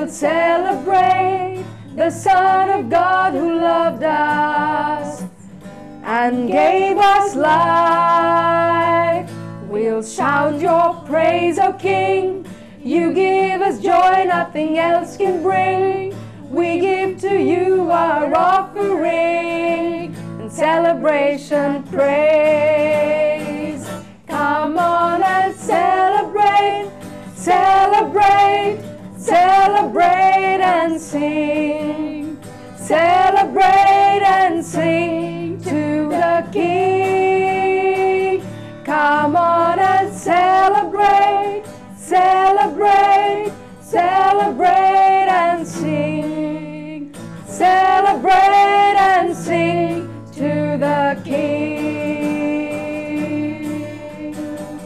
will celebrate the Son of God who loved us and gave us life. We'll shout your praise, O King. You give us joy nothing else can bring. We give to you our offering and celebration praise. Come on and celebrate, celebrate, celebrate and sing. Celebrate and sing to the King. Come on and celebrate, celebrate, celebrate and sing. Celebrate and sing to the King.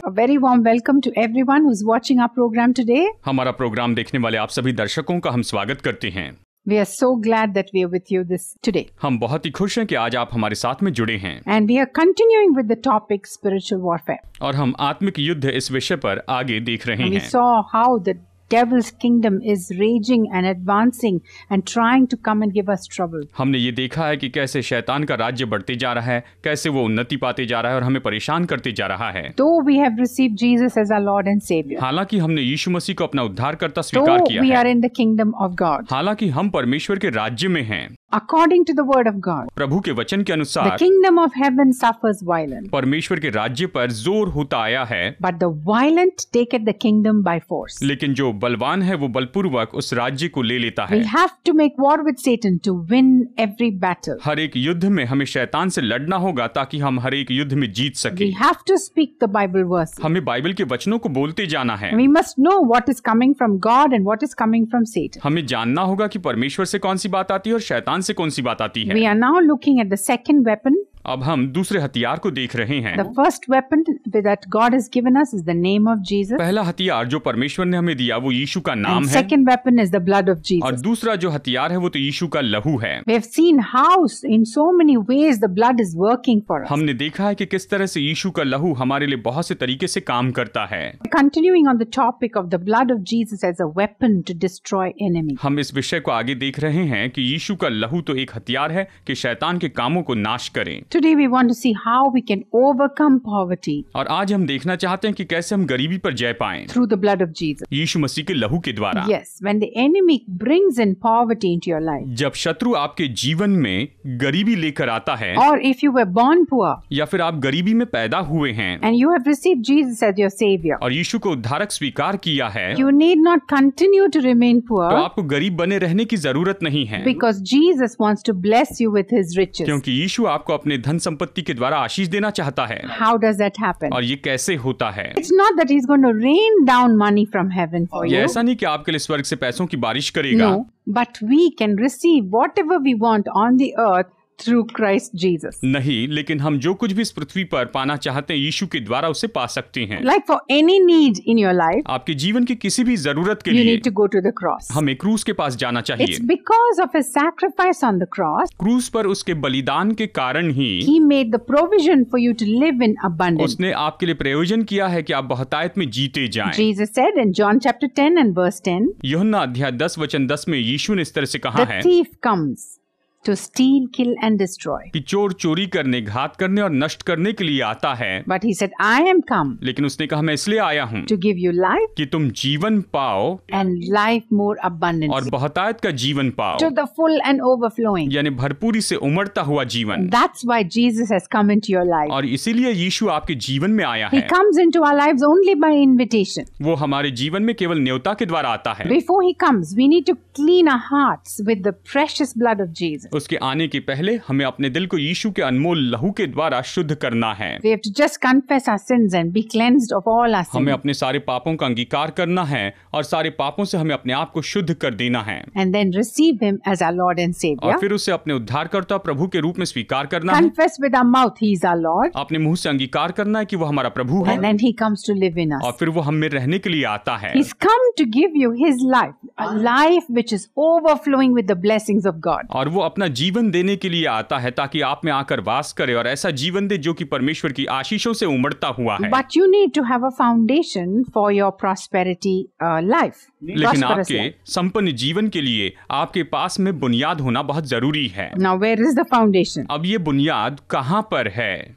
A very warm welcome to everyone who's watching our program today. हमारा programme देखने वाले आप सभी दर्शकों का हम स्वागत करते हैं। We are so glad that we are with you this today. हम बहुत ही खुश हैं कि आज आप हमारे साथ में जुड़े हैं। And we are continuing with the topic spiritual warfare. और हम आत्मिक युद्ध इस विषय पर आगे देख रहे And we हैं। saw how the devil's kingdom is raging and advancing and trying to come and give us trouble. हमने ये देखा है कि कैसे शैतान का राज्य बढ़ते जा रहा है, कैसे वो उन्नति पाते जा रहा है और हमें परेशान करते जा रहा है। Though we have received Jesus as our Lord and Savior. हालांकि हमने यीशु मसीह को अपना उद्धारकर्ता स्वीकार Though किया we है, are in the kingdom of God. हालांकि हम परमेश्वर के राज्य में हैं, According to the word of God. प्रभु के वचन के The अनुसार kingdom of heaven suffers violence. परमेश्वर के राज्य पर जोर होता आया है, But the violent take the kingdom by force. लेकिन जो बलवान है वो बलपूर्वक उस राज्य को ले लेता है। We have to make war with Satan to win every battle. हर एक युद्ध में हमें शैतान से लड़ना होगा ताकि हम हर एक युद्ध में जीत सके। We have to speak the Bible verse. हमें बाइबल के वचनों को बोलते जाना है। We must know what is coming from God and what is coming from Satan. हमें जानना होगा कि परमेश्वर से कौन सी बात आती है और शैतान से कौन सी बात आती है। We are now looking at the second weapon. अब हम दूसरे हथियार को देख रहे हैं। The first weapon that God has given us is the name of Jesus. पहला हथियार जो परमेश्वर ने हमें दिया वो यीशु का नाम And है, second weapon is the blood of और Jesus. दूसरा जो हथियार है वो तो यीशु का लहू है। We have seen how in so many ways the blood is working for us. हमने देखा है कि किस तरह से यीशु का लहू हमारे लिए बहुत से तरीके से काम करता है। Continuing on the topic of the blood of Jesus as a weapon to destroy enemy. हम इस विषय को आगे देख रहे हैं कि यीशु का लहू तो एक हथियार है कि शैतान के कामों को नाश करें। Today we want to see how we can overcome poverty और आज हम देखना चाहते हैं कि कैसे हम गरीबी पर जय पाएं through the blood of Jesus. यीशु मसीह के लहू के द्वारा। Yes, when the enemy brings in poverty into your life, जब शत्रु आपके जीवन में गरीबी लेकर आता है, or if you were born poor या फिर आप गरीबी में पैदा हुए हैं and you have received Jesus as your savior, और यीशु को उद्धारक स्वीकार किया है, you need not continue to remain तो poor आपको गरीब बने रहने की जरूरत नहीं है, because Jesus wants to bless you with his riches. क्योंकि यीशु आपको अपने धन संपत्ति के द्वारा आशीष देना चाहता है। How does that happen? और ये कैसे होता है? It's not that he's going to rain down money from heaven for ये you. ऐसा नहीं कि आपके लिए स्वर्ग से पैसों की बारिश करेगा, No, but we can receive whatever we want on the earth through Christ Jesus. नहीं, लेकिन हम जो कुछ भी इस पृथ्वी पर पाना चाहते हैं यीशु के द्वारा उसे पा सकते हैं। Like for any need in your life, आपके जीवन की किसी भी जरूरत के you लिए need to go to the cross. हमें क्रूस के पास जाना It's चाहिए। because of his sacrifice on the cross, क्रूस पर उसके बलिदान के कारण ही he made the provision for you to live in abundance. उसने आपके लिए प्रयोजन किया है कि आप बहुतायत में जीते जाएं। Jesus said in John chapter 10 and verse 10, यूहन्ना अध्याय 10 वचन 10 में यीशु ने इस तरह से कहा the है thief comes to steal, kill and destroy. कि चोर चोरी करने, घात करने और नष्ट करने के लिए आता है, But he said, I am come लेकिन उसने कहा मैं इसलिए आया हूँ to give you life कि तुम जीवन पाओ and life more और abundantly, बहुतायत का जीवन पाओ, to the full and overflowing. यानी भरपूरी से उमड़ता हुआ जीवन। That's why Jesus has come into your life. और इसीलिए यीशु आपके जीवन में आया He है। comes into our lives only by invitation. वो हमारे जीवन में केवल न्योता के द्वारा आता है। Before he comes, we need to clean our hearts with the precious blood of Jesus. उसके आने के पहले हमें अपने दिल को यीशु के अनमोल लहू के द्वारा शुद्ध करना है। We have to just confess our sins and be cleansed of all our हमें sins. अपने सारे पापों का अंगीकार करना है और सारे पापों से हमें अपने आप को शुद्ध कर देना है, And then receive him as our Lord and Savior. और फिर उसे अपने उद्धारकर्ता प्रभु के रूप में स्वीकार करना है। Confess with our mouth he is our Lord. अपने मुंह से अंगीकार करना है कि वो हमारा प्रभु है, And then he comes to live in us. और फिर वो हम में रहने के लिए आता है। He's come to give you his life, a life which is overflowing with the blessings of God. और वो अपना जीवन देने के लिए आता है ताकि आप में आकर वास करे और ऐसा जीवन दे जो कि परमेश्वर की आशीषों से उमड़ता हुआ है। But you need to have a foundation for your prosperity life. लेकिन prosperous आपके life. संपन्न जीवन के लिए आपके पास में बुनियाद होना बहुत जरूरी है। Now, where is the foundation? अब ये बुनियाद कहाँ पर है?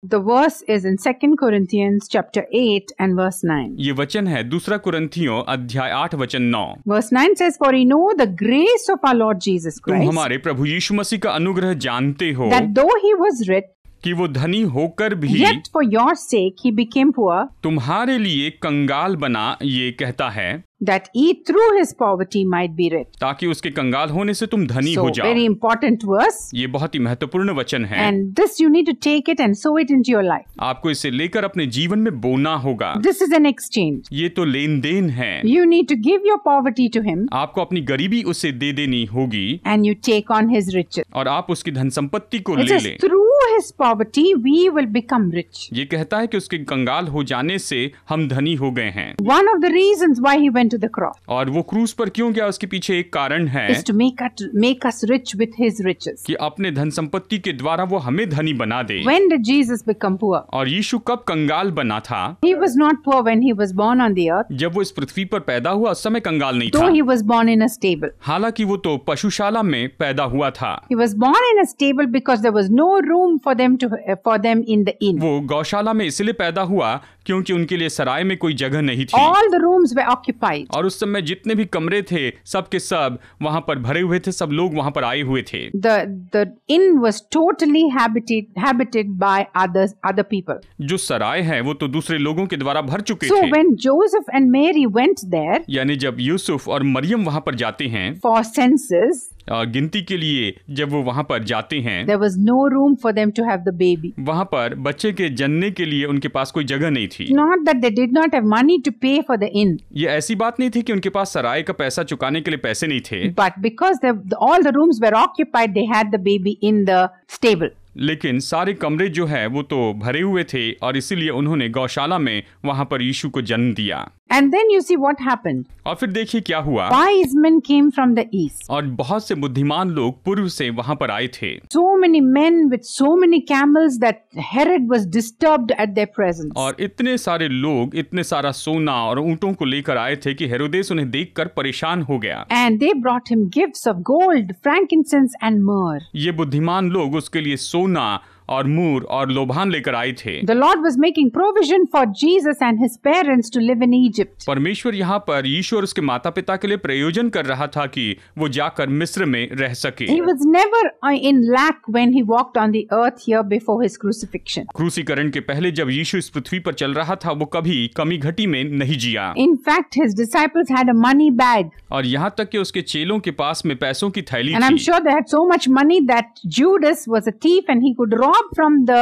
The verse is in 2 Corinthians chapter 8 and verse 9. ये वचन है 2 कुरिन्थियों अध्याय 8 वचन 9। Verse 9 says, "For we know the grace of our Lord Jesus तुम Christ, हमारे प्रभु यीशु मसीह का अनुग्रह जानते हो that though he was rich, कि वो धनी होकर भी yet for your sake he became poor, तुम्हारे लिए कंगाल बना, ये कहता है that he through his poverty might be rich." ताकि उसके कंगाल होने से तुम धनी So, हो जाओ। very important verse. ये बहुत ही महत्वपूर्ण वचन है। And this you need to take it and sow it into your life. आपको इसे लेकर अपने जीवन में बोना होगा। This is an exchange. ये तो लेन देन है। You need to give your poverty to him आपको अपनी गरीबी उसे दे देनी होगी and you take on his riches. और आप उसकी धन संपत्ति को It ले says लें। through his poverty we will become rich. ये कहता है कि उसके कंगाल हो जाने से हम धनी हो गए हैं। One of the reasons why he went to the cross और वो क्रूस पर क्यों गया, उसके पीछे एक कारण है is to make us rich with his riches. कि अपने धन संपत्ति के द्वारा वो हमें धनी बना दे। When did Jesus become poor? और यीशु कब कंगाल बना था? He was not poor when he was born on the earth, जब वो इस पृथ्वी पर पैदा हुआ उस समय कंगाल नहीं था। though he was born in a stable. हालांकि वो तो पशुशाला में पैदा हुआ था। He was born in a stable because there was no room for them in the inn. वो गौशाला में इसलिए पैदा हुआ क्योंकि उनके लिए सराय में कोई जगह नहीं थी। All the rooms were occupied. और उस समय जितने भी कमरे थे सब के सब वहां पर भरे हुए थे, सब लोग वहां पर आए हुए थे। The inn was totally habited by other people. जो सराय है वो तो दूसरे लोगों के द्वारा भर चुके So थे। when Joseph and Mary went there यानी जब यूसुफ और मरियम वहां पर जाते हैं for census, गिनती के लिए, जब वो वहां पर जाते हैं there was no room for them to have the baby. वहां पर बच्चे के जन्ने के लिए उनके पास कोई जगह नहीं थी। Not that they did not have money to pay for the inn, ये ऐसी बात नहीं थी कि उनके पास सराय का पैसा चुकाने के लिए पैसे नहीं थे, but because all the rooms were occupied, they had the baby in the stable. लेकिन सारे कमरे जो है वो तो भरे हुए थे और इसीलिए उन्होंने गौशाला में वहां पर यीशु को जन्म दिया। And then you see what happened. और फिर देखिए क्या हुआ। Wise men came from the east. और बहुत से बुद्धिमान लोग पूर्व से वहां पर आए थे। So many men with so many camels that Herod was disturbed at their presence. और इतने सारे लोग, इतने सारा सोना और ऊंटों को लेकर आए थे कि हेरोदेस उन्हें देखकर परेशान हो गया। And they brought him gifts of gold, frankincense and myrrh. ये बुद्धिमान लोग उसके लिए सोना और मूर और लोभान लेकर आए थे। The Lord was making provision for Jesus and his parents to live in Egypt. परमेश्वर यहाँ पर यीशु और उसके माता पिता के लिए प्रयोजन कर रहा था कि वो जाकर मिस्र में रह सके। He was never in lack when he walked on the earth here before his crucifixion. क्रूसीकरण के पहले जब यीशु इस पृथ्वी पर चल रहा था वो कभी कमी घटी में नहीं जिया। In fact, his disciples had a money bag. और यहाँ तक कि उसके चेलों के पास में पैसों की थैली And I'm थी। sure they had so much money that Judas was a thief and he could rob from the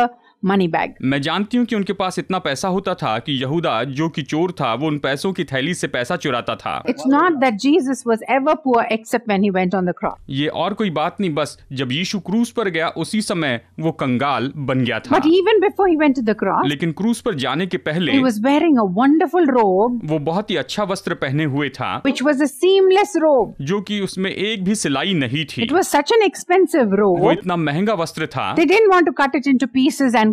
money bag. मैं जानती हूँ कि उनके पास इतना पैसा होता था कि यहूदा जो कि चोर था वो उन पैसों की थैली से पैसा चुराता था। It's not that Jesus was ever poor except when he went on the cross. ये और कोई बात नहीं, बस जब यीशु क्रूस पर गया उसी समय वो कंगाल बन गया था। But even before he went to the cross, लेकिन क्रूस पर जाने के पहले he was wearing a wonderful robe, वो बहुत ही अच्छा वस्त्र पहने हुए था which was a seamless robe. जो कि उसमें एक भी सिलाई नहीं थी। It was such an expensive वो robe. इतना महंगा वस्त्र था। They didn't want to cut it into pieces and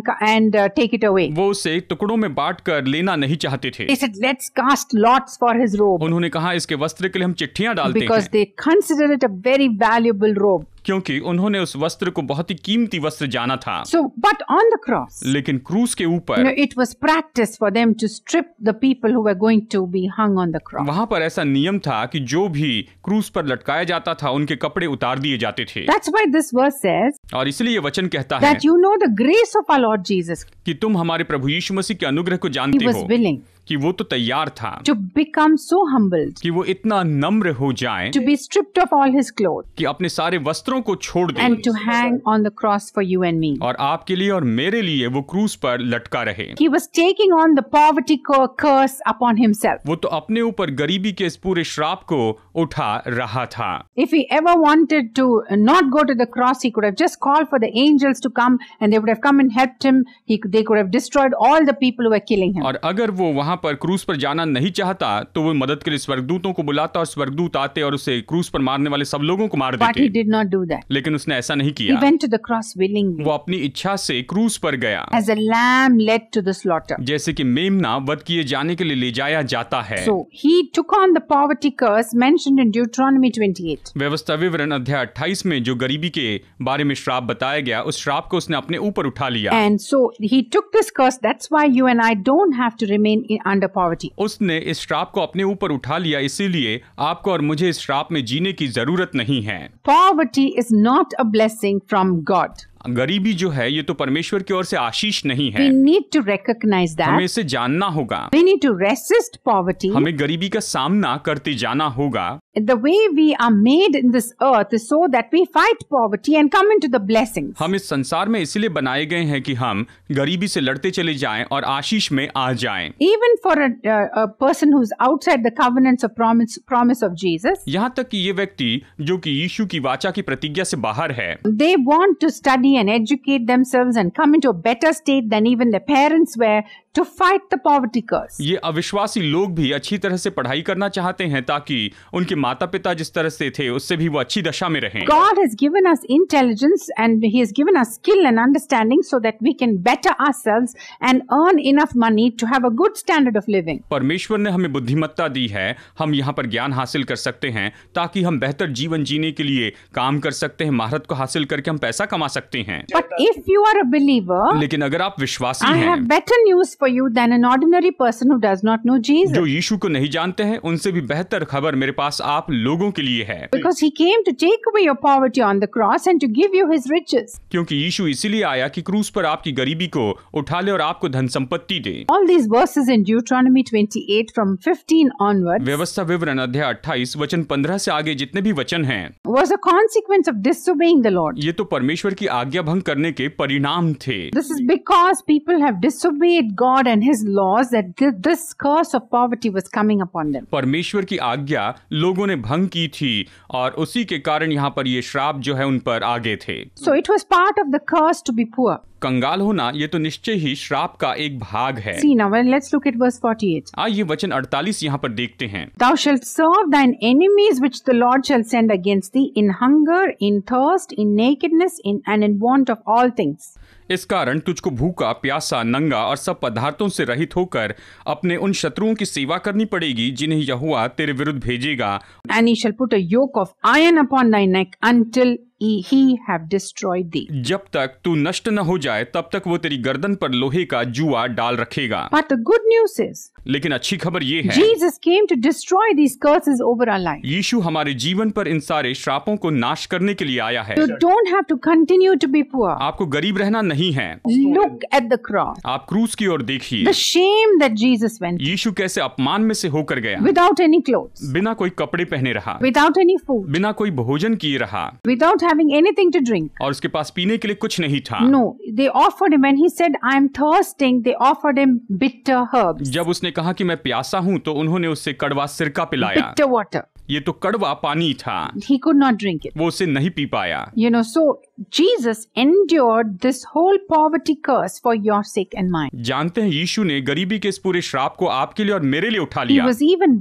take it away. वो उसे टुकड़ों में बांट कर लेना नहीं चाहते थे। They said, let's cast lots for his robe उन्होंने कहा इसके वस्त्र के लिए हम चिट्ठियां डालते because हैं, they considered it a very valuable robe. क्योंकि उन्होंने उस वस्त्र को बहुत ही कीमती वस्त्र जाना था। So, but on the cross, लेकिन क्रूस के ऊपर it was practice for them to strip the people who were going to be hung on the cross. वहां पर ऐसा नियम था कि जो भी क्रूस पर लटकाया जाता था उनके कपड़े उतार दिए जाते थे। That's why this verse says और इसलिए ये वचन कहता है that you know the grace of our Lord Jesus. कि तुम हमारे प्रभु यीशु मसीह के अनुग्रह को He जानते was हो willing कि वो तो तैयार था to become so humbled, कि वो इतना नम्र हो जाए to be stripped of all his clothes कि अपने सारे वस्त्रों को छोड़ दे and to hang on the cross for you and me. और आपके लिए और मेरे लिए वो क्रूस पर लटका रहे। He was taking on the poverty curse upon himself. वो तो अपने ऊपर गरीबी के इस पूरे श्राप को उठा रहा था। If he ever wanted to not go to the cross, he could have just called for the angels to come and they would have come and helped him. They could have destroyed all the people who were killing him. और अगर वो वहां पर क्रूस पर जाना नहीं चाहता तो वो मदद के लिए स्वर्गदूतों को बुलाता और स्वर्गदूत आते और उसे क्रूस पर मारने वाले सब लोगों को मार But he देते। did not do that. लेकिन उसने ऐसा नहीं He किया। went to the cross willingly, वो अपनी इच्छा से क्रूस पर गया, as a lamb led to the slaughter. जैसे कि मेमना वध किए जाने के लिए ले जाया जाता है। So he took on the poverty curse mentioned in Deuteronomy 28. व्यवस्था विवरण अध्याय 28 में जो गरीबी के बारे में श्राप बताया गया, उस श्राप को उसने अपने ऊपर उठा लिया। And so he took this curse. That's why you and I don't have to remain under poverty. उसने इस श्राप को अपने ऊपर उठा लिया, इसीलिए आपको और मुझे इस श्राप में जीने की जरूरत नहीं है। Poverty is not a blessing from God. गरीबी जो है ये तो परमेश्वर की ओर से आशीष नहीं है। We need to recognize हमें that. इसे जानना होगा। We need to resist poverty. हमें गरीबी का सामना करते जाना होगा। The way we are made in this earth is so that we fight poverty and come into the blessings. हम इस संसार में इसलिए बनाए गए हैं कि हम गरीबी से लड़ते चले जाएं और आशीष में आ जाएं। Even for a person who's outside the covenants of promise of Jesus, यहाँ तक कि ये व्यक्ति जो कि यीशु की वाचा की प्रतिज्ञा से बाहर है, they want to study and educate themselves and come into a better state than even their parents were to fight the poverty curse. ये अविश्वासी लोग भी अच्छी तरह से पढ़ाई करना चाहते हैं ताकि उनके माता पिता जिस तरह से थे उससे भी वो अच्छी दशा में रहें। God has given us intelligence and He has given us skill and understanding so that we can better ourselves and earn enough money to have a good standard of living. परमेश्वर ने हमें बुद्धिमत्ता दी है, हम यहाँ पर ज्ञान हासिल कर सकते हैं ताकि हम बेहतर जीवन जीने के लिए काम कर सकते हैं, महारत को हासिल करके हम पैसा कमा सकते हैं। But if you are a believer, लेकिन अगर आप विश्वासी I हैं have better news for you than an ordinary person who does not know Jesus. जो यीशु को नहीं जानते हैं, उनसे भी बेहतर खबर मेरे पास आप लोगों के लिए है। Because He came to take away your poverty on the cross and to give you His riches. क्योंकि यीशु इसीलिए आया कि क्रूस पर आपकी गरीबी को उठा ले और आपको धन संपत्ति दे। All these verses in Deuteronomy 28 from 15 onwards व्यवस्था विवरण अध्याय 28 वचन 15 से आगे जितने भी वचन हैं, was a consequence of disobeying the Lord. ये तो परमेश्वर की आज्ञा भंग करने के परिणाम थे। This is because people have disobeyed God and His laws that this curse of poverty was coming upon them. परमेश्वर की आज्ञा लोगों ने भंग की थी और उसी के कारण यहाँ पर ये श्राप जो है उन पर आगे थे। So it was part of the curse to be poor. कंगाल होना ये तो निश्चय ही श्राप का एक भाग है। See now, well, let's look at verse 48. आइए वचन 48 यहाँ पर देखते हैं। Thou shalt serve thine enemies which the Lord shall send against thee in hunger, in thirst, in nakedness, and in want of all things. इस कारण तुझको भूखा, प्यासा, नंगा और सब पदार्थों से रहित होकर अपने उन शत्रुओं की सेवा करनी पड़ेगी जिन्हें यहोवा तेरे विरुद्ध भेजेगा। And he shall put a yoke of iron upon thy neck until he have destroyed thee. जब तक तू नष्ट न हो जाए तब तक वो तेरी गर्दन पर लोहे का जुआ डाल रखेगा। But the good news is, लेकिन अच्छी खबर ये है, Jesus came to destroy these curses over our life. यीशु हमारे जीवन पर इन सारे श्रापों को नाश करने के लिए आया है। You don't have to continue to be poor. आपको गरीब रहना नहीं है। Look at the cross. आप क्रूस की ओर देखिए, The shame that Jesus went यीशु कैसे अपमान में से होकर गया, without any clothes, बिना कोई कपड़े पहने रहा, without any food, बिना कोई भोजन किए रहा without having anything to drink. और उसके पास पीने के लिए कुछ नहीं था। No, they offered him when he said, "I am thirsting." They offered him bitter herbs, जब उसने कहा कि मैं प्यासा हूँ तो उन्होंने उससे कड़वा सिरका पिलाया। bitter water. ये तो कड़वा पानी था, He could not drink it. वो उसे नहीं पी पाया। You know, so Jesus endured this whole poverty curse for your sake and mine. जानते हैं यीशु ने गरीबी के इस पूरे श्राप को आपके लिए और मेरे लिए उठा He लिया was even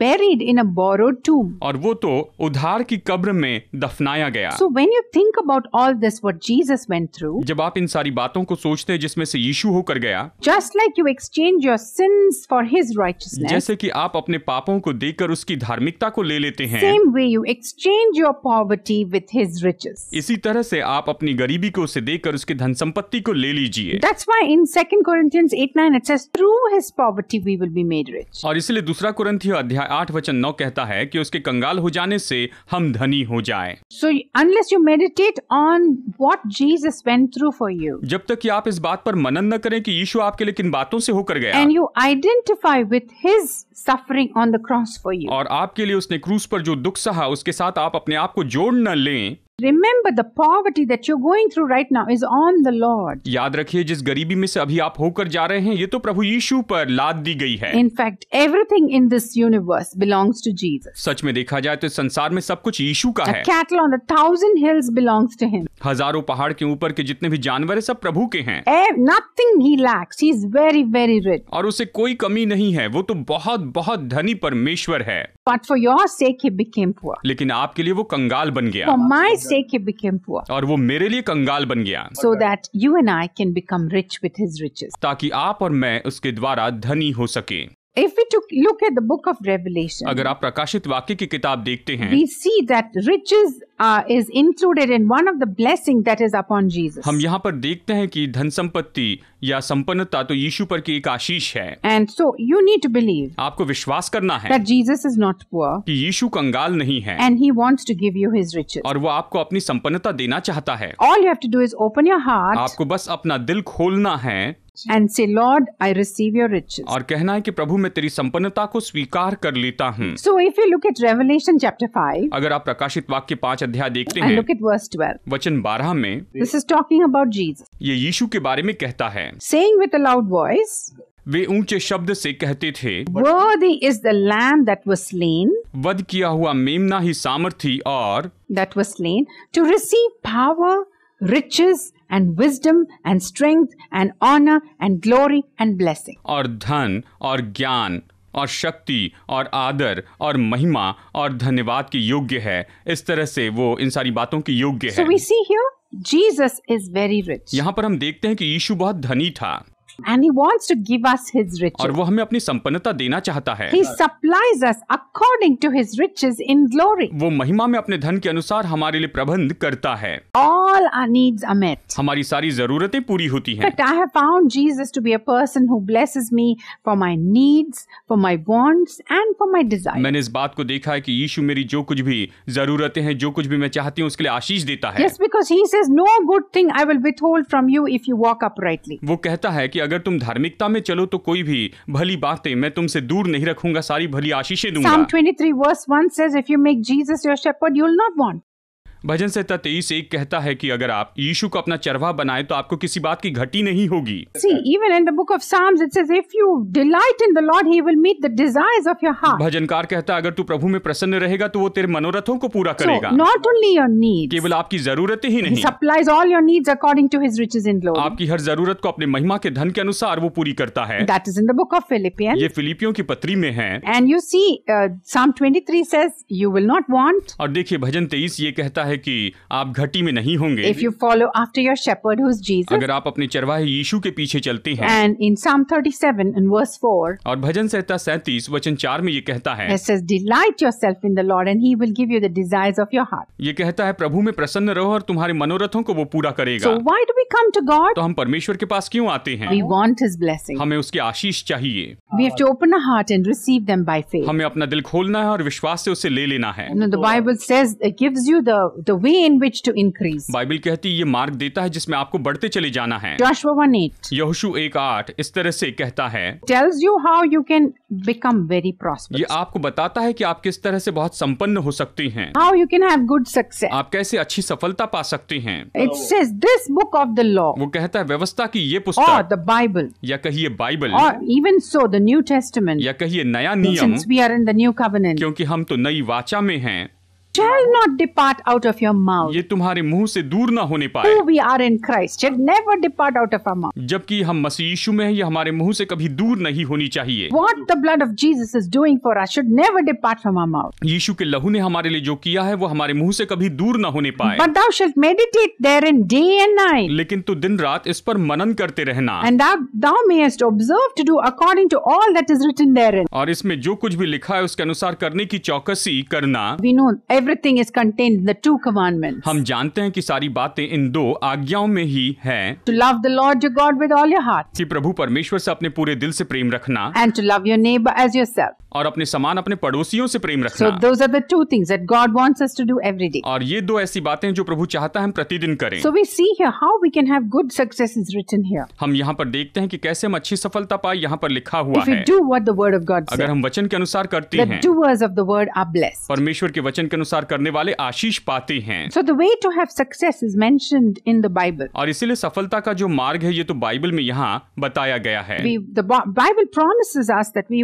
buried in a borrowed tomb. और वो तो उधार की कब्र में दफनाया गया। So when you think about all this, what Jesus went through, जब आप इन सारी बातों को सोचते हैं जिसमें से यीशु होकर गया, just like you exchange your sins for His righteousness, जैसे कि आप अपने पापों को देकर उसकी धार्मिकता को ले लेते हैं, same way you exchange your poverty with His riches. इसी तरह से आप अपनी गरीबी को उसे देकर उसकी धन संपत्ति को ले लीजिए। That's why in 2 Corinthians 8:9 it says, through His poverty we will be made rich. और इसलिए दूसरा कुरिन्थियों अध्याय 8 वचन 9 कहता है कि उसके कंगाल हो जाने से हम धनी हो जाएं। So unless you meditate on what Jesus went through for you, जब तक कि आप इस बात पर मनन न करें कि यीशु आपके लिए किन बातों से होकर गया, and you identify with His suffering on the cross for you. और आपके लिए उसने क्रूस पर जो दुख सहा उसके साथ आप अपने आप को जोड़ न लें। Remember, the poverty that you're going through right now is on the Lord. याद रखिए, जिस गरीबी में से अभी आप होकर जा रहे हैं ये तो प्रभु यीशु पर लाद दी गई है। In fact, everything in this universe belongs to Jesus. सच में देखा जाए तो संसार में सब कुछ यीशु का है। A cattle on 1,000 hills belongs to him. हजारों पहाड़ के ऊपर के जितने भी जानवर है सब प्रभु के हैं। Nothing he lacks. He is very, very rich. और उसे कोई कमी नहीं है, वो तो बहुत बहुत धनी परमेश्वर है। But for your sake he became poor. लेकिन आपके लिए वो कंगाल बन गया। For my sake he became poor. और वो मेरे लिए कंगाल बन गया। So that you and I can become rich with his riches. ताकि आप और मैं उसके द्वारा धनी हो सके। If we look at the book of Revelation, अगर आप प्रकाशित वाक्य की किताब देखते हैं, we see that riches is included in one of the blessings that is upon Jesus. हम यहाँ पर देखते हैं कि धन संपत्ति या संपन्नता तो यीशु पर की एक आशीष है। And so you need to believe आपको विश्वास करना है that Jesus is not poor कि यीशु कंगाल नहीं है and he wants to give you his riches. और वो आपको अपनी संपन्नता देना चाहता है। All you have to do is open your heart आपको बस अपना दिल खोलना है and say, Lord, I receive your riches. और कहना है कि प्रभु मैं तेरी संपन्नता को स्वीकार कर लेता हूँ। So if you look at Revelation chapter 5 अगर आप प्रकाशित वाक्य 5 अध्याय देखते and हैं, look at verse 12, वचन 12 में this is talking about Jesus, ये यीशु के बारे में कहता है। saying with a loud voice, वे ऊंचे शब्द से कहते थे, Worthy is the lamb that was slain, वध किया हुआ मेमना ही सामर्थी और that was slain, to receive power, riches and wisdom and strength and honor and glory and blessing. और धन और ज्ञान और शक्ति और आदर और महिमा और धन्यवाद के योग्य है। इस तरह से वो इन सारी बातों के योग्य है। So we see here, Jesus is very rich. यहाँ पर हम देखते हैं कि यीशु बहुत धनी था And he wants to give us his riches. और वो हमें अपनी संपन्नता देना चाहता है। He supplies us according to his riches in glory. वो महिमा में अपने धन के अनुसार हमारे लिए प्रबंध करता है। All our needs are met. हमारी सारी जरूरतें पूरी होती In हैं। fact, I have found Jesus to be a person who blesses me for my needs, for my wants, and for my desires. मैंने इस बात को देखा है कि यीशु मेरी जो कुछ भी जरूरतें हैं, जो कुछ भी मैं चाहती हूँ उसके लिए आशीष देता है। Yes, because he says, no good thing I will withhold from you if you walk uprightly. वो कहता है कि अगर तुम धार्मिकता में चलो तो कोई भी भली बातें मैं तुमसे दूर नहीं रखूंगा, सारी भली आशीषें दूंगा। Psalm 23 verse 1 says, if you make Jesus your shepherd, you will not want. भजन संहिता 23:1 कहता है कि अगर आप यीशु को अपना चरवाहा बनाए तो आपको किसी बात की घटी नहीं होगी। See, even in the book of Psalms, it says, if you delight in the Lord, he will meet the desires of your heart. भजनकार कहता है अगर तू प्रभु में प्रसन्न रहेगा तो वो तेरे मनोरथों को पूरा So, करेगा। not only your needs, केवल आपकी जरूरतें ही he नहीं, supplies all your needs according to his riches in glory. आपकी हर जरूरत को अपने महिमा के धन के अनुसार वो पूरी करता है। That is in the book of Philippians. ये फिलिपियों की पत्री में है। And you see, Psalm 23 says, you will not want और देखिए भजन 23 ये कहता है कि आप घटी में नहीं होंगे if you follow after your shepherd who is Jesus. अगर आप अपने चरवाहे यीशु के पीछे चलते हैं। And in Psalm 37 and verse 4, और भजन संहिता 37 वचन 4 में ये कहता है, it says, delight yourself in the Lord and he will give you the desires of your heart. ये कहता है प्रभु में प्रसन्न रहो और तुम्हारे मनोरथों को वो पूरा करेगा। So why do we come to God? तो हम परमेश्वर के पास क्यों आते हैं? We want his blessing. हमें उसकी आशीष चाहिए। We have to open our heart and receive them by faith. हमें अपना दिल खोलना है और विश्वास से उसे ले लेना है। You know, the Bible says it gives you the way in which to increase. Bible कहती है ये मार्ग देता है जिसमें आपको बढ़ते चले जाना है। Joshua 1:8 यहोशू 1:8 इस तरह से कहता है, tells you how you can become very prosperous. ये आपको बताता है कि आप किस तरह से बहुत संपन्न हो सकते हैं, How you can have good success. आप कैसे अच्छी सफलता पा सकते हैं। It says this book of the law वो कहता है व्यवस्था की ये or पुस्तक the Bible या कहिए Bible or even so the New Testament, या कहिए नया नियम, since we are in the new covenant, क्योंकि हम तो नई वाचा में हैं, shall not depart out of your mouth. ये तुम्हारे मुंह से दूर ना होने पाए। Who we are in Christ shall never depart out of our mouth. जबकि हम मसीह यीशु में हैं, ये हमारे मुंह से कभी दूर नहीं होनी चाहिए। What the blood of Jesus is doing for us should never depart from our mouth. यीशु के लहू ने हमारे लिए जो किया है वो हमारे मुंह से कभी दूर ना होने पाए। But thou shalt meditate therein day and night, लेकिन तू दिन रात इस पर मनन करते रहना and thou mayest observe to do according to all that is written therein. और इसमें जो कुछ भी लिखा है उसके अनुसार करने की चौकसी करना। We know everything is contained in the two commandments. हम जानते हैं कि सारी बातें इन 2 आज्ञाओं में ही हैं To love the Lord your God with all your heart, कि प्रभु परमेश्वर से अपने पूरे दिल से प्रेम रखना and to love your neighbor as yourself. और अपने समान अपने पड़ोसियों से प्रेम So रखना। those are the two things that God wants us to do every day. और ये दो ऐसी बातें जो प्रभु चाहता है हम प्रतिदिन करें। So we see here how we can have good success is written here. हम यहाँ पर देखते हैं कि कैसे हम अच्छी सफलता पाए, यहाँ पर लिखा हुआ If we है। do what the word of God अगर says, हम वचन के अनुसार करते the हैं, doers of the word are blessed. परमेश्वर के वचन के अनुसार करने वाले आशीष पाते हैं। So the way to have success is mentioned in the Bible. और इसीलिए सफलता का जो मार्ग है ये तो बाइबल में यहाँ बताया गया है। The Bible promises us that we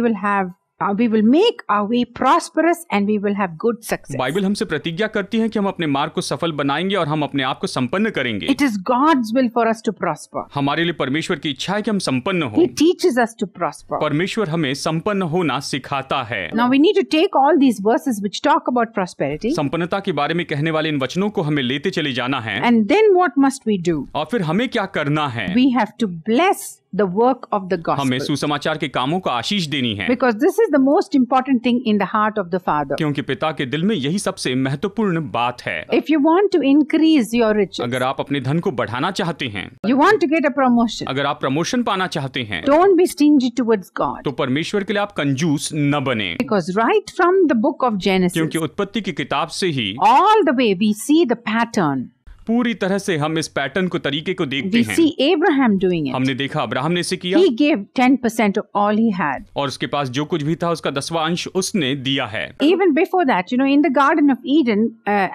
will make our way prosperous and we will have good success. Bible हमसे प्रतिज्ञा करती है कि हम अपने मार्ग को सफल बनाएंगे और हम अपने आप को संपन्न करेंगे। It is God's will for us to prosper. हमारे लिए परमेश्वर की इच्छा है कि हम संपन्न हो। He teaches us to prosper. परमेश्वर हमें संपन्न होना सिखाता है। Now we need to take all these verses which talk about prosperity, संपन्नता के बारे में कहने वाले इन वचनों को हमें लेते चले जाना है। and then what must we do? और फिर हमें क्या करना है? We have to bless the work of the हमें gospel. सुसमाचार के कामों को आशीष देनी है, Because this is the most important thing in the heart of the Father. क्योंकि पिता के दिल में यही सबसे महत्वपूर्ण बात है। If you want to increase your riches, अगर आप अपने धन को बढ़ाना चाहते हैं, you want to get a promotion, अगर आप प्रमोशन पाना चाहते हैं, don't be stingy towards God. तो परमेश्वर के लिए आप कंजूस न बने, Because right from the book of Genesis, क्योंकि उत्पत्ति की किताब से ही all the way we see the pattern. पूरी तरह से हम इस पैटर्न को तरीके को देखते We हैं। see Abraham doing it. हमने देखा अब्राहम ने इसे किया He gave 10% of all he had. और उसके पास जो कुछ भी था उसका 10वां अंश उसने दिया है। Even before that, in the Garden of Eden,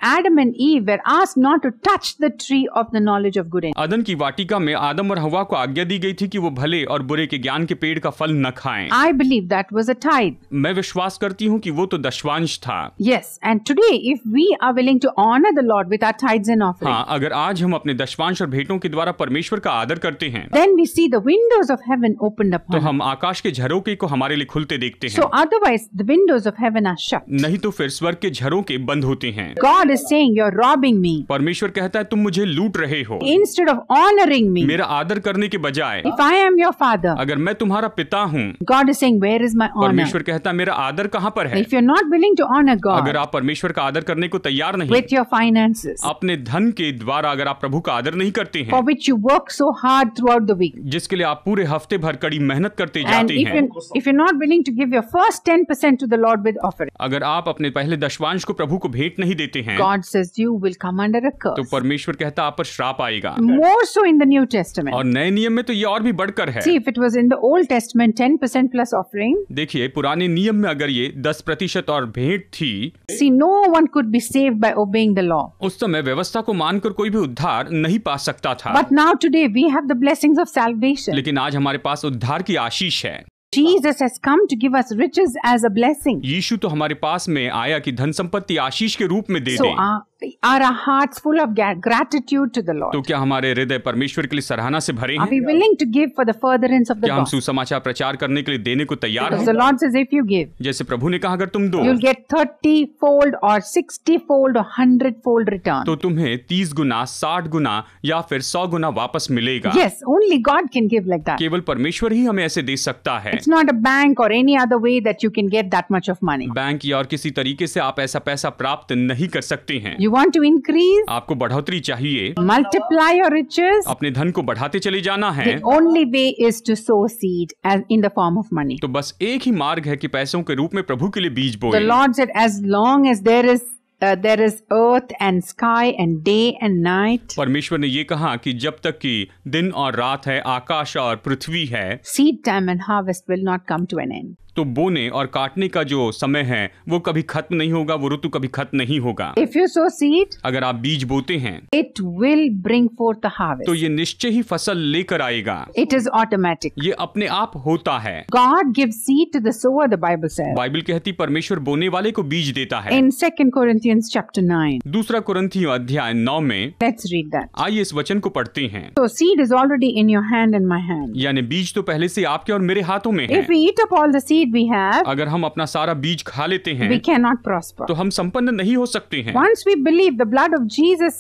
Adam and Eve were asked not to touch the tree of the knowledge of good and अदन की वाटिका में आदम और हवा को आज्ञा दी गई थी कि वो भले और बुरे के ज्ञान के पेड़ का फल न खाएं। I believe that was a tithe. मैं विश्वास करती हूँ कि वो तो दशवांश था। Yes, and today if we are willing to honor the Lord with our tithes and offerings, हाँ, अगर आज हम अपने दशवांश और भेंटों के द्वारा परमेश्वर का आदर करते हैं, then we see the windows of heaven opened तो upon us. हम आकाश के झरोके को हमारे लिए खुलते देखते So हैं। otherwise the windows of heaven are shut. नहीं तो फिर स्वर्ग के झरोके बंद होते हैं। God is saying you're robbing me. परमेश्वर कहता है तुम मुझे लूट रहे हो। Instead of honoring me, मेरा आदर करने के बजाय if I am your father, अगर मैं तुम्हारा पिता हूँ, God is saying where is my honor? परमेश्वर कहता है मेरा आदर कहाँ पर है? If you're not willing to honor God अगर आप परमेश्वर का आदर करने को तैयार नहीं, with your finances, अपने धन के द्वारा अगर आप प्रभु का आदर नहीं करते for हैं, which you work so hard throughout the week, जिसके लिए आप पूरे हफ्ते भर कड़ी मेहनत करते and जाते हैं, if you're not willing to give your first 10% to the Lord with offering, अगर आप अपने पहले दशवांश को प्रभु को भेंट नहीं देते हैं, God says you will come under a तो curse. परमेश्वर कहता आप पर श्राप आएगा। More so in the New Testament. और नए नियम में तो ये और भी बढ़कर है। See, if it was in the Old Testament 10% plus offering, देखिए पुराने नियम में अगर ये 10% और भेंट थी, see, no one could be saved by obeying the law. उस समय व्यवस्था को मानकर कोई भी उद्धार नहीं पा सकता था। But now today we have the blessings of salvation. लेकिन आज हमारे पास उद्धार की आशीष है। Jesus has come to give us riches as a blessing. यीशु तो हमारे पास में आया कि धन संपत्ति आशीष के रूप में दे So they. are our hearts full of gratitude to the तो Lord? क्या हमारे हृदय परमेश्वर के लिए सराहना से भरे Are we हैं? willing to give for the furtherance of the क्या हम gospel? सुसमाचार प्रचार करने के लिए देने को तैयार Because हैं? the Lord says if you give, जैसे प्रभु ने कहा अगर तुम दो you'll get 30-fold or 60-fold or 100-fold return. तो तुम्हें 30 गुना 60 गुना या फिर 100 गुना वापस मिलेगा। Yes, only God can give like that. केवल परमेश्वर ही हमें ऐसे दे सकता है। It's not a bank or any other way that you can get that much of money. Bank या और किसी तरीके से आप ऐसा पैसा प्राप्त नहीं कर सकते हैं। You want to increase, आपको बढ़ोतरी चाहिए, multiply your riches. अपने धन को बढ़ाते चले जाना है, The only way is to sow seed as in the form of money. तो बस एक ही मार्ग है कि पैसों के रूप में प्रभु के लिए बीज The बोए। Lord said, as long as there is earth and sky and day and night, परमेश्वर ने ये कहा कि जब तक कि दिन और रात है, आकाश और पृथ्वी है, seed time and harvest will not come to an end. तो बोने और काटने का जो समय है वो कभी खत्म नहीं होगा, वो ऋतु कभी खत्म नहीं होगा। If you sow seed, अगर आप बीज बोते हैं it will bring forth the harvest. तो ये निश्चय ही फसल लेकर आएगा। It is automatic. ये अपने आप होता है। God gives seed to the sower, the Bible says. Bible कहती परमेश्वर बोने वाले को बीज देता है। In 2 Corinthians chapter 9. दूसरा कुरिन्थियों अध्याय 9 में Let's read that. आइए इस वचन को पढ़ते हैं। So seed is already in your hand and my hand. यानी बीज तो पहले से आपके और मेरे हाथों में है। If we eat up all the seed we have, अगर हम अपना सारा बीज खा लेते we हैं cannot prosper. तो हम संपन्न नहीं हो सकते हैं। Once we believe the blood of Jesus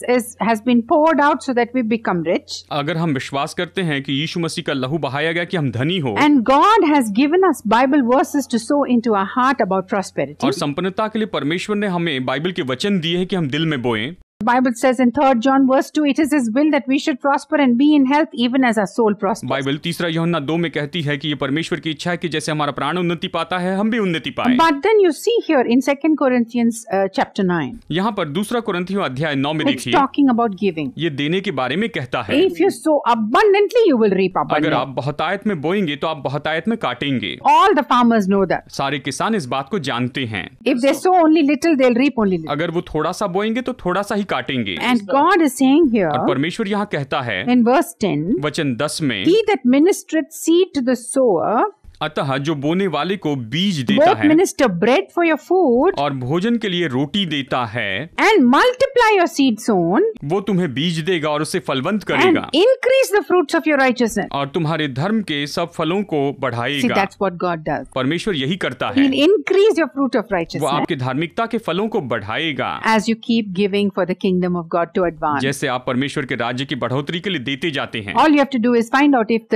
has been poured out so that we become rich, अगर हम विश्वास करते हैं कि यीशु मसीह का लहू बहाया गया कि हम धनी हो, and God has given us Bible verses to sow into our heart about prosperity, और संपन्नता के लिए परमेश्वर ने हमें बाइबल के वचन दिए हैं कि हम दिल में बोएं, Bible says in 3 John verse 2, it is His will that we should prosper and be in health even as our soul prospers. Bible 3 यूहन्ना 2 में कहती है कि ये परमेश्वर की इच्छा है कि जैसे हमारा प्राण उन्नति पाता है हम भी उन्नति पाएं। But then you see here in 2 Corinthians chapter 9. यहाँ पर 2 कुरिन्थियों अध्याय 9 में It's देखिए, talking about giving. ये देने के बारे में कहता है। If you sow abundantly, you will reap अगर abundantly. आप बहुतायत में बोएंगे तो आप बहुतायत में काटेंगे। All the farmers know that. सारे किसान इस बात को जानते हैं। If they sow only little, they'll reap only little. अगर वो थोड़ा सा बोएंगे तो थोड़ा सा ही काटेंगे। And God is saying here और परमेश्वर यहाँ कहता है in verse 10, वचन 10 में, He that ministereth seed to the sower, अतः जो बोने वाले को बीज देता both है minister bread for your food और भोजन के लिए रोटी देता है, and multiply your seed sown वो तुम्हें बीज देगा और उसे फलवंत and करेगा increase the fruits of your righteousness. और तुम्हारे धर्म के सब फलों को See, बढ़ाएगा। that's what God does. परमेश्वर यही करता है, He'll increase your fruit of वो righteousness आपके धार्मिकता के फलों को बढ़ाएगा as you keep giving for the kingdom of God to advance. जैसे आप परमेश्वर के राज्य की बढ़ोतरी के लिए देते जाते हैं। All you have to do is find out if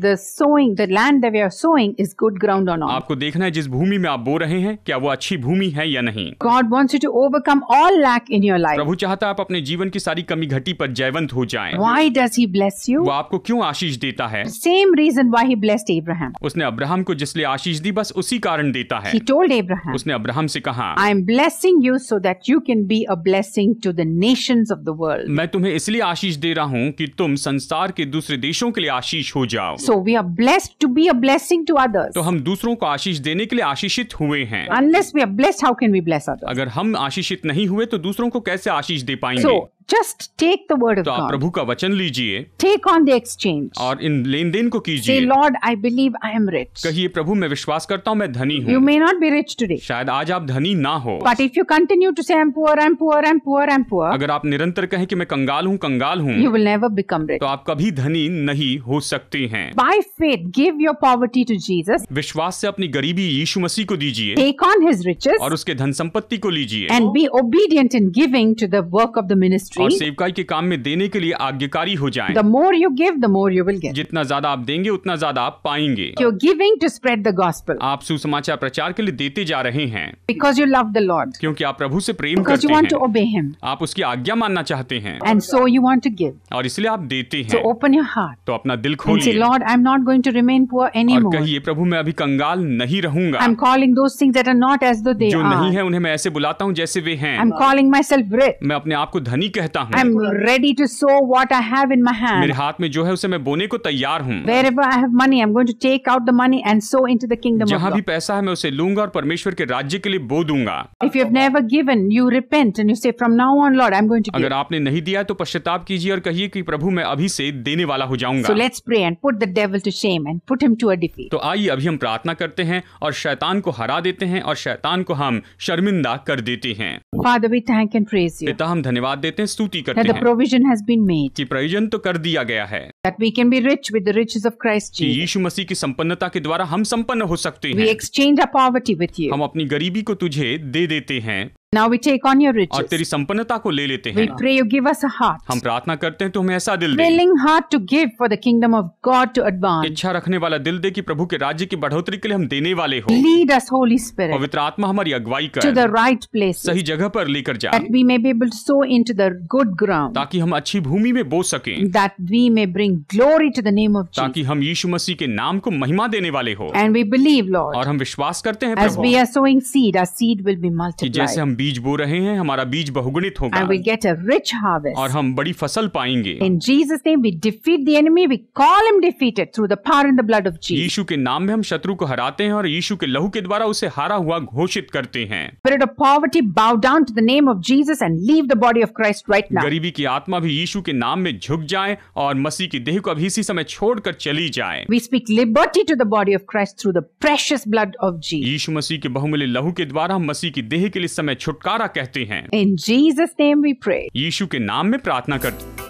the sowing, the land that we are sowing is good ground or not. आपको देखना है जिस भूमि में आप बो रहे हैं क्या वो अच्छी भूमि है या नहीं। God wants you to overcome all lack in your life. प्रभु चाहता है आप अपने जीवन की सारी कमी घटी पर जयवंत हो जाएं। Why does He bless you? वो आपको क्यों आशीष देता है? Same reason why He blessed Abraham. उसने अब्राहम को जिसलिए आशीष दी बस उसी कारण देता है। He told Abraham, उसने अब्राहम से कहा, I am blessing you so that you can be a blessing to the nations of the world. मैं तुम्हें इसलिए आशीष दे रहा हूँ कि तुम संसार के दूसरे देशों के लिए आशीष हो जाओ। So we are blessed to be a blessing to others. तो हम दूसरों को आशीष देने के लिए आशीषित हुए हैं। Unless we are blessed, how can we bless others? अगर हम आशीषित नहीं हुए तो दूसरों को कैसे आशीष दे पाएंगे? So just take the word of तो आप God. प्रभु का वचन लीजिए Take on the exchange. और इन लेन देन को Say, कीजिए। Lord, I believe I am rich. कहिए, प्रभु मैं विश्वास करता हूँ मैं धनी You हूँ। may not be rich today. शायद आज आप धनी ना हो, But if you continue to say, I'm poor, I'm poor, I'm poor, I'm poor, अगर आप निरंतर कहें कि मैं कंगाल हूँ कंगाल हूँ, you will never become rich. तो आप कभी धनी नहीं हो सकते हैं। By faith, give your poverty to Jesus. विश्वास से अपनी गरीबी यीशु मसीह को दीजिए Take on His riches और उसके धन संपत्ति को लीजिए and be obedient in giving to the work of the ministry. और सेवकाई के काम में देने के लिए आज्ञाकारी हो जाएं। The more you give, the more you will get. जितना ज्यादा आप देंगे उतना ज्यादा आप पाएंगे। You're giving to spread the gospel आप सुसमाचार प्रचार के लिए देते जा रहे हैं because you love the Lord, क्योंकि आप प्रभु से प्रेम because you करते want to हैं, obey Him, आप उसकी आज्ञा मानना चाहते हैं and so you want to give. और इसलिए आप देते So हैं। open your heart तो अपना दिल and say, खोलिए Lord, I'm not going to remain poor और anymore. कहिए, प्रभु मैं अभी कंगाल नहीं रहूंगा। I'm calling those things that are not as though they जो नहीं are. है उन्हें मैं ऐसे बुलाता हूँ जैसे वे हैं। I'm calling myself rich. मैं अपने आप को धनी कहता हूँ। I'm ready to sow what I have in my मेरे hand. हाथ में जो है उसे मैं बोने को तैयार हूँ। Wherever I have money, I'm going to take out the money and sow into the kingdom of जहाँ भी God. पैसा है मैं उसे लूंगा और परमेश्वर के राज्य के लिए बो दूंगा। If you have never given, you repent and you say, from now on, Lord, I'm going to give. अगर आपने नहीं दिया तो पश्चाताप कीजिए और कहिए कि प्रभु मैं अभी से देने वाला हो जाऊंगा। So let's pray and put the devil to shame and put him to a defeat. तो आइए अभी हम प्रार्थना करते हैं और शैतान को हरा देते हैं और शैतान को हम शर्मिंदा कर देते हैं। Father, we thank and praise you पिता हम धन्यवाद देते हैं, स्तुति that करते the हैं provision has been made, कि प्रयोजन तो कर दिया गया है that we can be rich with the riches of Christ कि Jesus. यीशु मसीह की संपन्नता के द्वारा हम संपन्न हो सकते We हैं। exchange our poverty with you. हम अपनी गरीबी को तुझे दे देते हैं Now we take on your और riches. तेरी संपन्नता को ले लेते We हैं। pray you give us a heart, हम प्रार्थना करते हैं तो हमें ऐसा दिल दे, willing heart to give for the kingdom of God to advance. इच्छा रखने वाला दिल दे कि प्रभु के राज्य की बढ़ोतरी के लिए हम देने वाले हो। Lead us, Holy Spirit, पवित्र आत्मा हमारी अगुवाई to the कर right places, सही जगह पर लेकर जा that we may be able to sow into the good ground, ताकि हम अच्छी भूमि में बो सकें, that we may bring glory to the name of Jesus. ताकि हम यीशु मसीह के नाम को महिमा देने वाले हो। And we believe, Lord, और हम विश्वास करते हैं as Prabhu we are sowing seed, our seed will be कि multiplied. जैसे हम बीज बो रहे हैं हमारा बीज बहुगुणित होगा And we'll get a rich और harvest. हम बड़ी फसल पाएंगे। In Jesus' name, we defeat the enemy. We call him defeated through the power and the blood of Jesus. यीशु के नाम में हम शत्रु को हराते हैं और यीशु के लहू के द्वारा उसे हारा हुआ घोषित करते हैं। Spirit of poverty, bow down to the name of Jesus and leave the body of Christ right now. गरीबी की आत्मा भी यीशु के नाम में झुक जाए और मसीह की देह को अभी इसी समय छोड़कर चली जाए। We speak liberty to the body of Christ through the precious blood of Jesus. यीशु मसीह के बहुमूल्य लहू के द्वारा हम मसीह की देह के लिए इस समय छुटकारा कहते हैं। In Jesus' name we pray. यीशु के नाम में प्रार्थना करते